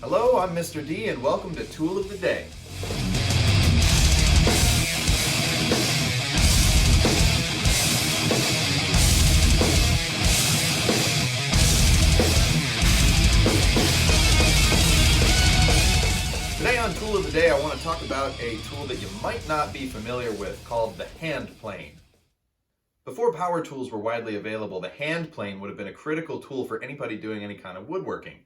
Hello, I'm Mr. D and welcome to Tool of the Day. Today on Tool of the Day I want to talk about a tool that you might not be familiar with called the hand plane. Before power tools were widely available, the hand plane would have been a critical tool for anybody doing any kind of woodworking.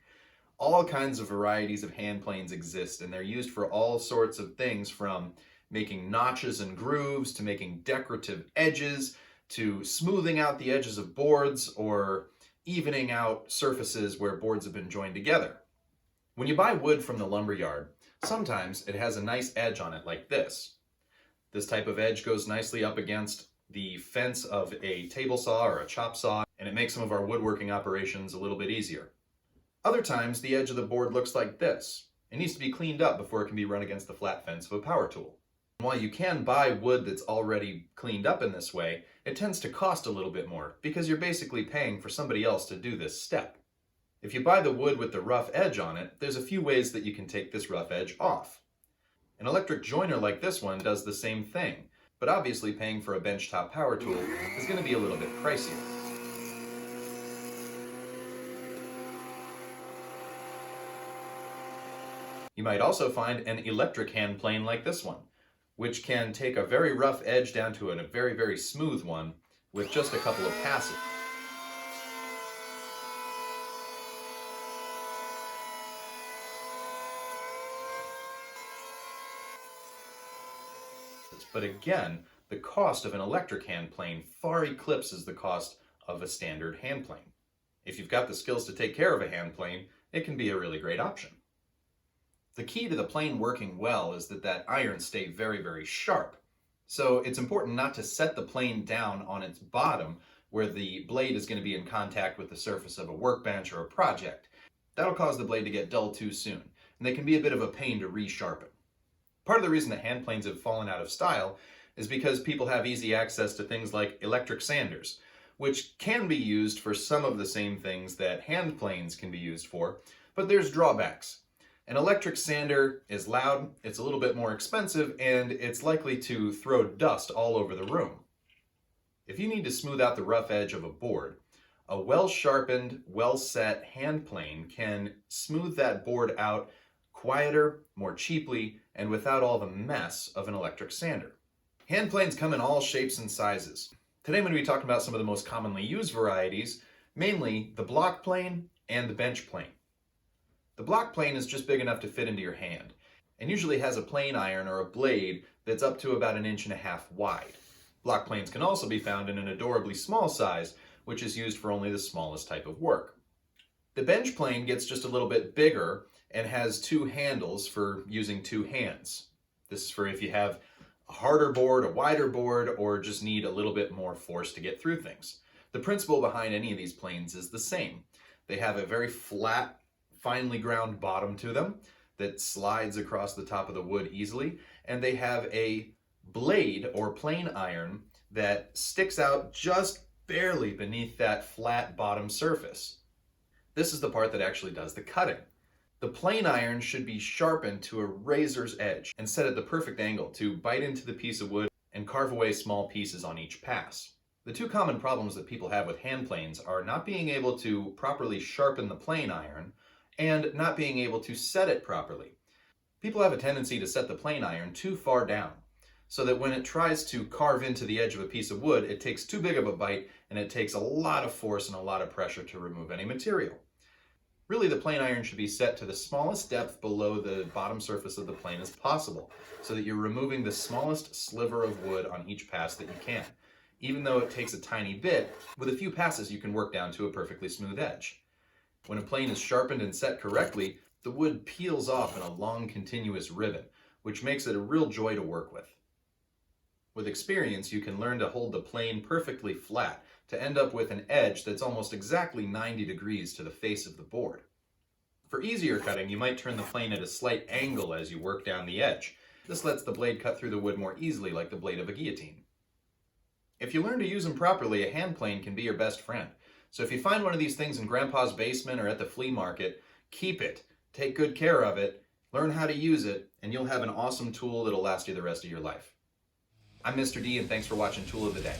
All kinds of varieties of hand planes exist, and they're used for all sorts of things, from making notches and grooves to making decorative edges to smoothing out the edges of boards or evening out surfaces where boards have been joined together. When you buy wood from the lumber yard, sometimes it has a nice edge on it like this. This type of edge goes nicely up against the fence of a table saw or a chop saw, and it makes some of our woodworking operations a little bit easier. Other times, the edge of the board looks like this. It needs to be cleaned up before it can be run against the flat fence of a power tool. And while you can buy wood that's already cleaned up in this way, it tends to cost a little bit more because you're basically paying for somebody else to do this step. If you buy the wood with the rough edge on it, there's a few ways that you can take this rough edge off. An electric joiner like this one does the same thing, but obviously paying for a benchtop power tool is going to be a little bit pricier. You might also find an electric hand plane like this one, which can take a very rough edge down to a very, very smooth one with just a couple of passes. But again, the cost of an electric hand plane far eclipses the cost of a standard hand plane. If you've got the skills to take care of a hand plane, it can be a really great option. The key to the plane working well is that iron stay very, very sharp. So it's important not to set the plane down on its bottom where the blade is going to be in contact with the surface of a workbench or a project. That'll cause the blade to get dull too soon, and they can be a bit of a pain to resharpen. Part of the reason that hand planes have fallen out of style is because people have easy access to things like electric sanders, which can be used for some of the same things that hand planes can be used for, but there's drawbacks. An electric sander is loud, it's a little bit more expensive, and it's likely to throw dust all over the room. If you need to smooth out the rough edge of a board, a well-sharpened, well-set hand plane can smooth that board out quieter, more cheaply, and without all the mess of an electric sander. Hand planes come in all shapes and sizes. Today I'm going to be talking about some of the most commonly used varieties, mainly the block plane and the bench plane. The block plane is just big enough to fit into your hand, and usually has a plane iron or a blade that's up to about 1.5 inches wide. Block planes can also be found in an adorably small size, which is used for only the smallest type of work. The bench plane gets just a little bit bigger and has two handles for using two hands. This is for if you have a harder board, a wider board, or just need a little bit more force to get through things. The principle behind any of these planes is the same. They have a very flat, finely ground bottom to them that slides across the top of the wood easily, and they have a blade or plane iron that sticks out just barely beneath that flat bottom surface. This is the part that actually does the cutting. The plane iron should be sharpened to a razor's edge and set at the perfect angle to bite into the piece of wood and carve away small pieces on each pass. The two common problems that people have with hand planes are not being able to properly sharpen the plane iron and not being able to set it properly. People have a tendency to set the plane iron too far down, so that when it tries to carve into the edge of a piece of wood, it takes too big of a bite and it takes a lot of force and a lot of pressure to remove any material. Really, the plane iron should be set to the smallest depth below the bottom surface of the plane as possible, so that you're removing the smallest sliver of wood on each pass that you can. Even though it takes a tiny bit, with a few passes you can work down to a perfectly smooth edge. When a plane is sharpened and set correctly, the wood peels off in a long continuous ribbon, which makes it a real joy to work with. With experience, you can learn to hold the plane perfectly flat to end up with an edge that's almost exactly 90 degrees to the face of the board. For easier cutting, you might turn the plane at a slight angle as you work down the edge. This lets the blade cut through the wood more easily, like the blade of a guillotine. If you learn to use them properly, a hand plane can be your best friend. So if you find one of these things in Grandpa's basement or at the flea market, keep it. take good care of it, learn how to use it, and you'll have an awesome tool that'll last you the rest of your life. I'm Mr. D, and thanks for watching Tool of the Day.